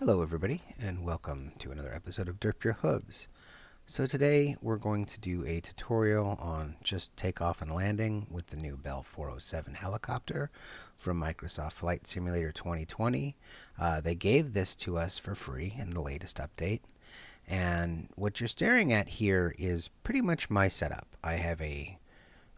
Hello everybody, and welcome to another episode of Derp Your Hooves. So today we're going to do a tutorial on just takeoff and landing with the new Bell 407 helicopter from Microsoft Flight Simulator 2020. They gave this to us for free in the latest update. And what you're staring at here is pretty much my setup. I have a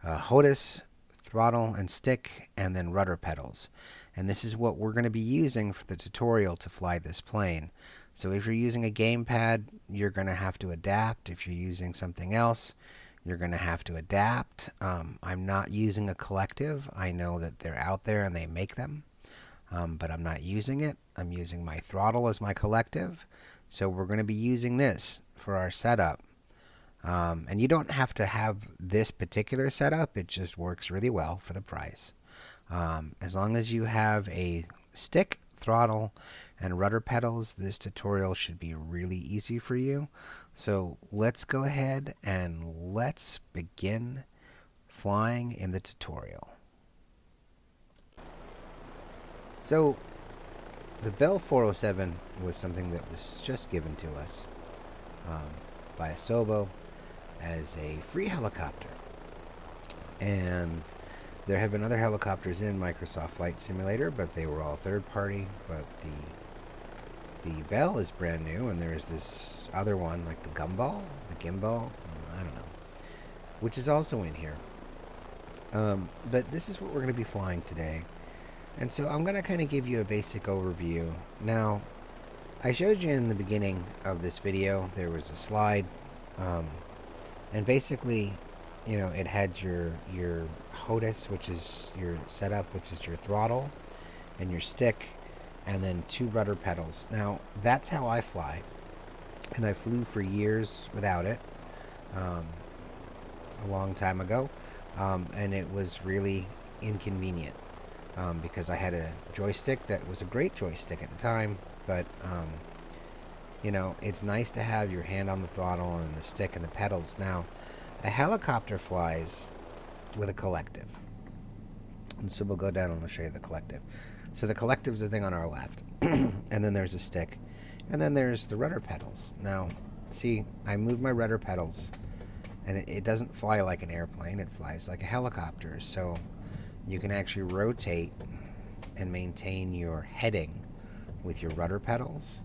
Hooves, throttle and stick, and then rudder pedals. And this is what we're going to be using for the tutorial to fly this plane. So if you're using a gamepad, you're going to have to adapt. If you're using something else, you're going to have to adapt. I'm not using a collective. I know that they're out there and they make them, but I'm not using it. I'm using my throttle as my collective. So we're going to be using this for our setup. And you don't have to have this particular setup. It just works really well for the price. As long as you have a stick, throttle, and rudder pedals, this tutorial should be really easy for you. So let's go ahead and let's begin flying in the tutorial. So the Bell 407 was something that was just given to us by Asobo as a free helicopter. And there have been other helicopters in Microsoft Flight Simulator, but they were all third-party. But the Bell is brand new, and there's this other one, like the gumball, I don't know, which is also in here. But this is what we're going to be flying today. And so I'm going to kind of give you a basic overview. Now, I showed you in the beginning of this video, there was a slide, and basically, you know, it had your Hooves, which is your setup, which is your throttle, and your stick, and then 2 rudder pedals. Now, that's how I fly, and I flew for years without it, a long time ago, and it was really inconvenient, because I had a joystick that was a great joystick at the time, but, you know, it's nice to have your hand on the throttle and the stick and the pedals. Now, a helicopter flies with a collective. And so we'll go down and I'll show you the collective. So the collective's the thing on our left. And then there's a stick. And then there's the rudder pedals. Now, see, I move my rudder pedals, and it doesn't fly like an airplane. It flies like a helicopter. So you can actually rotate and maintain your heading with your rudder pedals.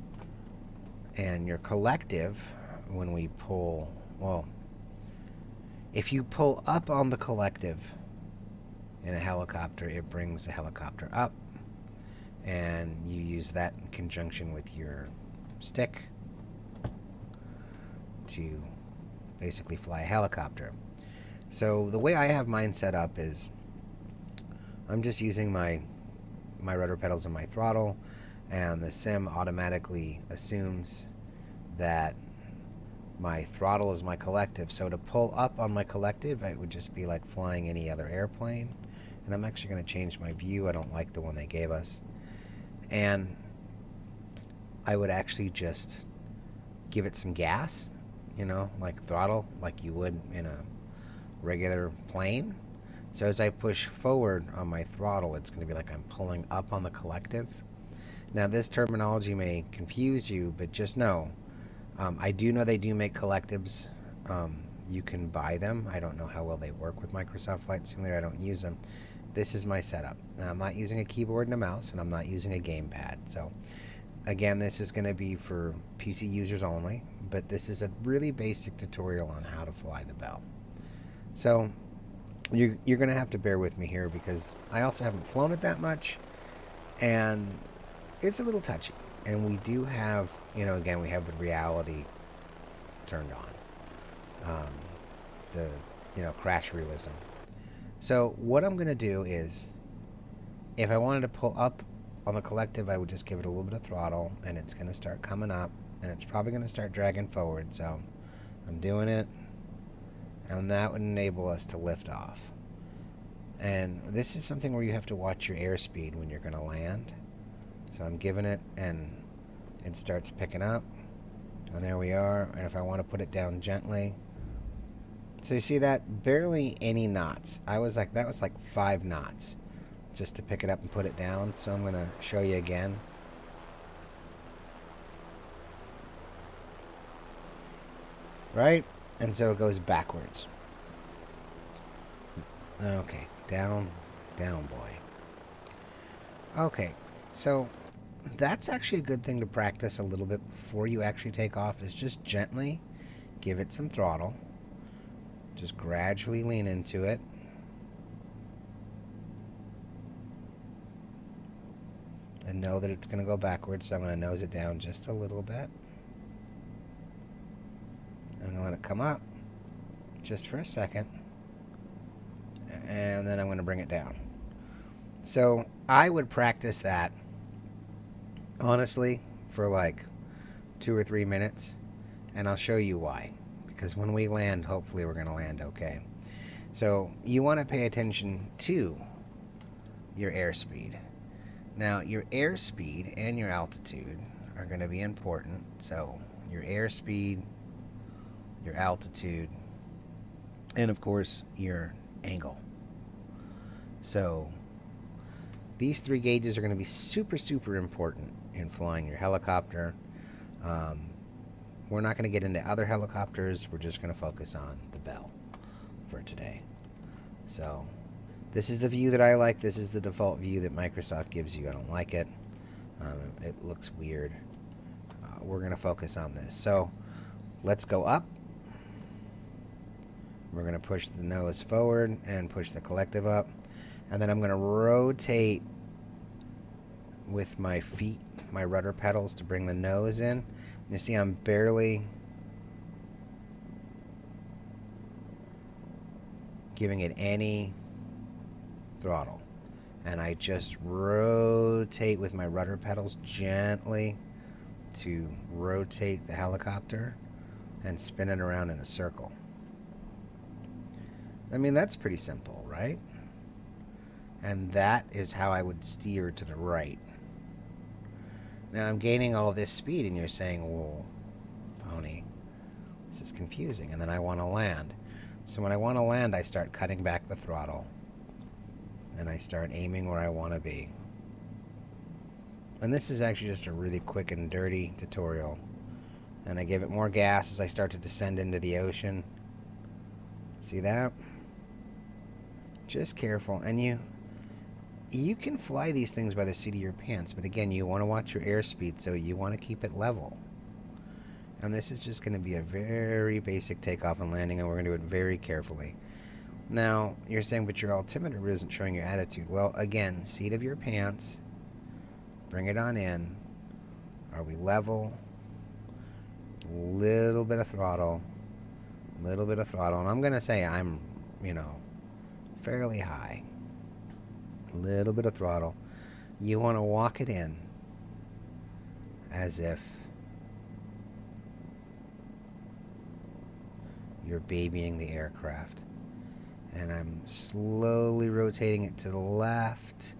And your collective, when we pull, well, if you pull up on the collective in a helicopter, it brings the helicopter up, and you use that in conjunction with your stick to basically fly a helicopter. So the way I have mine set up is I'm just using my rudder pedals and my throttle, and the sim automatically assumes that my throttle is my collective. So to pull up on my collective, it would just be like flying any other airplane. And I'm actually going to change my view. I don't like the one they gave us. And I would actually just give it some gas, you know, like throttle, like you would in a regular plane. So as I push forward on my throttle, it's going to be like I'm pulling up on the collective. Now, this terminology may confuse you, but just know, I do know they do make collectives. You can buy them. I don't know how well they work with Microsoft Flight Simulator. I don't use them. This is my setup. Now, I'm not using a keyboard and a mouse, and I'm not using a gamepad. So, again, this is going to be for PC users only, but this is a really basic tutorial on how to fly the Bell. So, you're going to have to bear with me here because I also haven't flown it that much, and it's a little touchy. And we do have, you know, again, we have the reality turned on. The, you know, crash realism. So what I'm going to do is, if I wanted to pull up on the collective, I would just give it a little bit of throttle, and it's going to start coming up, and it's probably going to start dragging forward. So I'm doing it, and that would enable us to lift off. And this is something where you have to watch your airspeed when you're going to land. So I'm giving it, and it starts picking up, and there we are. And if I want to put it down gently, so you see that barely any knots. I was like, that was like 5 knots just to pick it up and put it down. So I'm going to show you again. right? And so it goes backwards. Okay, down, down, boy. Okay, so that's actually a good thing to practice a little bit before you actually take off, is just gently give it some throttle. Just gradually lean into it. And know that it's going to go backwards, so I'm going to nose it down just a little bit. I'm going to let it come up just for a second. And then I'm going to bring it down. So I would practice that, honestly, for like 2 or 3 minutes. And I'll show you why. Because when we land, hopefully we're going to land okay. So you want to pay attention to your airspeed. Now, your airspeed and your altitude are going to be important. So your airspeed, your altitude, and of course your angle. So these 3 gauges are going to be super, super important in flying your helicopter. We're not going to get into other helicopters. We're just going to focus on the Bell for today. So this is the view that I like. This is the default view that Microsoft gives you. I don't like it. It looks weird. We're going to focus on this. So let's go up. We're going to push the nose forward and push the collective up. And then I'm going to rotate with my feet, my rudder pedals, to bring the nose in. You see I'm barely giving it any throttle. And I just rotate with my rudder pedals gently to rotate the helicopter and spin it around in a circle. I mean, that's pretty simple, right? And that is how I would steer to the right. Now I'm gaining all this speed, and you're saying, well, Pony, this is confusing. And then I want to land. So when I want to land, I start cutting back the throttle. And I start aiming where I want to be. And this is actually just a really quick and dirty tutorial. And I give it more gas as I start to descend into the ocean. See that? Just careful. And you can fly these things by the seat of your pants, but again, you want to watch your airspeed, so you want to keep it level. And this is just going to be a very basic takeoff and landing, and we're going to do it very carefully. Now, you're saying, but your altimeter isn't showing your attitude. Well, again, seat of your pants, bring it on in. Are we level? Little bit of throttle. Little bit of throttle. And I'm going to say I'm, fairly high. Little bit of throttle. You want to walk it in as if you're babying the aircraft. And I'm slowly rotating it to the left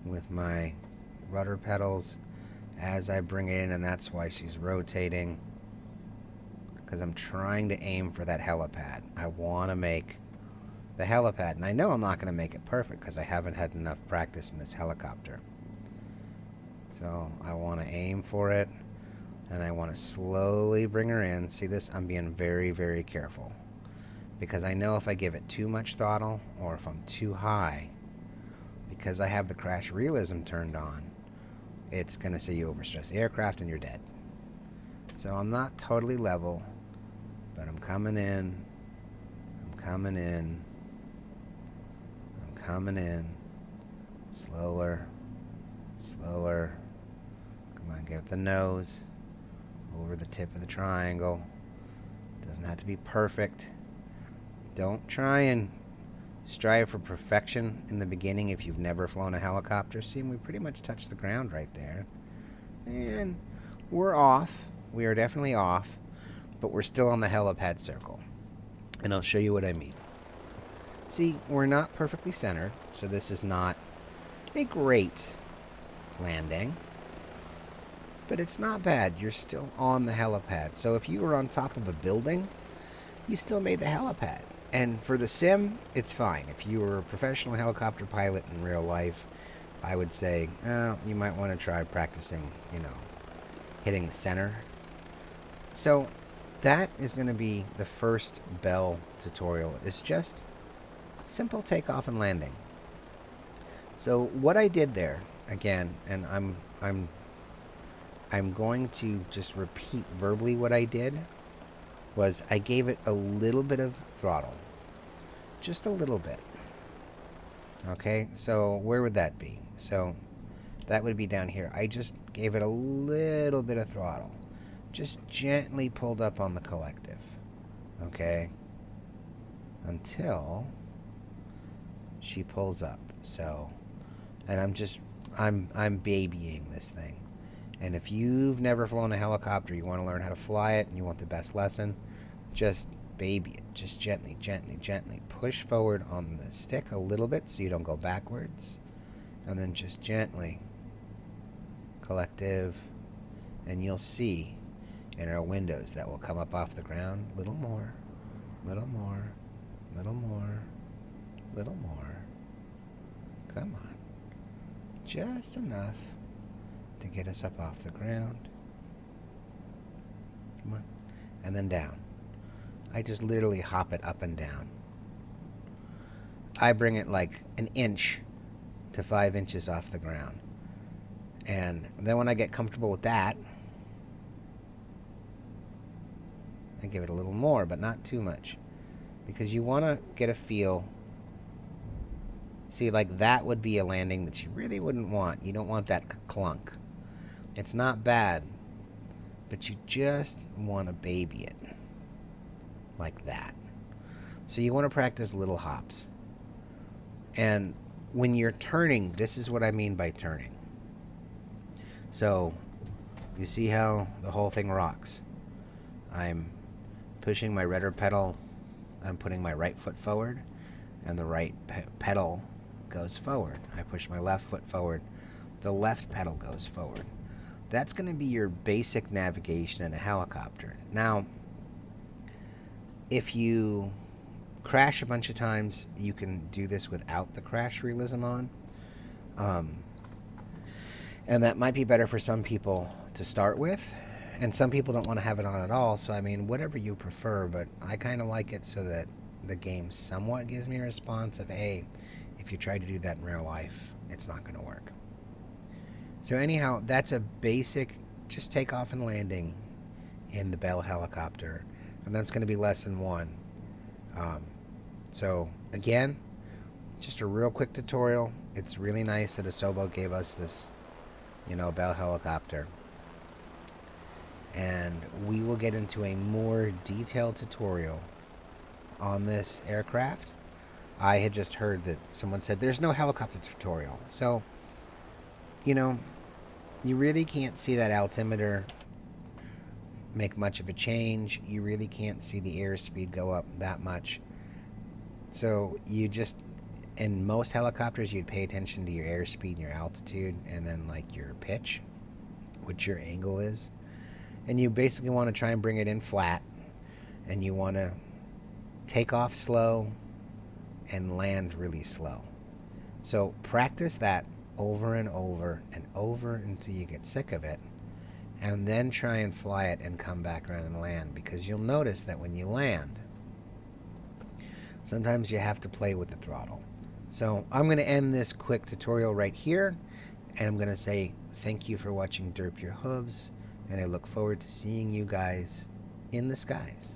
with my rudder pedals as I bring it in, and that's why she's rotating, because I'm trying to aim for that helipad. I want to make the helipad, and I know I'm not going to make it perfect because I haven't had enough practice in this helicopter. So I want to aim for it, and I want to slowly bring her in. See this? I'm being very, very careful, because I know if I give it too much throttle, or if I'm too high, because I have the crash realism turned on, it's going to say you overstress the aircraft and you're dead. So I'm not totally level, but I'm coming in, I'm coming in, I'm coming in, slower, slower. Come on, get the nose over the tip of the triangle. Doesn't have to be perfect. Don't try and strive for perfection in the beginning if you've never flown a helicopter. See, we pretty much touched the ground right there. And we're off. We are definitely off, but we're still on the helipad circle. And I'll show you what I mean. See, we're not perfectly centered, so this is not a great landing, but it's not bad. You're still on the helipad. So if you were on top of a building, you still made the helipad. And for the sim, it's fine. If you were a professional helicopter pilot in real life, I would say, you might want to try practicing, hitting the center. So that is going to be the first Bell tutorial. It's just simple takeoff and landing. So what I did there, again, and I'm going to just repeat verbally what I did, was I gave it a little bit of throttle. Just a little bit. Okay, so where would that be? So that would be down here. I just gave it a little bit of throttle. Just gently pulled up on the collective. Okay? Until she pulls up. So, and I'm babying this thing. And if you've never flown a helicopter, you want to learn how to fly it, and you want the best lesson, just baby it. Just gently, gently, gently. Push forward on the stick a little bit so you don't go backwards. And then just gently. Collective. And you'll see in our windows that will come up off the ground. Little more. Little more. Little more. Little more. Come on. Just enough to get us up off the ground. Come on. And then down. I just literally hop it up and down. I bring it like an inch to 5 inches off the ground. And then when I get comfortable with that, I give it a little more, but not too much. Because you want to get a feel. See, like that would be a landing that you really wouldn't want. You don't want that clunk. It's not bad, but you just want to baby it. Like that. So you want to practice little hops. And when you're turning, this is what I mean by turning. So you see how the whole thing rocks. I'm pushing my rudder pedal. I'm putting my right foot forward, and the right pedal goes forward. I push my left foot forward. The left pedal goes forward. That's going to be your basic navigation in a helicopter. Now, if you crash a bunch of times, you can do this without the crash realism on. And that might be better for some people to start with. And some people don't want to have it on at all. So, I mean, whatever you prefer. But I kind of like it so that the game somewhat gives me a response of, hey, if you try to do that in real life, it's not going to work. So anyhow, that's a basic just takeoff and landing in the Bell helicopter. And that's going to be lesson 1. So again, just a real quick tutorial. It's really nice that Asobo gave us this, Bell helicopter. And we will get into a more detailed tutorial on this aircraft. I had just heard that someone said there's no helicopter tutorial. So, you really can't see that altimeter make much of a change. You really can't see the airspeed go up that much. So you just, in most helicopters, you'd pay attention to your airspeed and your altitude, and then like your pitch, which your angle is. And you basically want to try and bring it in flat, and you want to take off slow and land really slow. So practice that over and over and over until you get sick of it, and then try and fly it and come back around and land, because you'll notice that when you land, sometimes you have to play with the throttle. So I'm going to end this quick tutorial right here, and I'm going to say thank you for watching Derp Your Hooves, and I look forward to seeing you guys in the skies.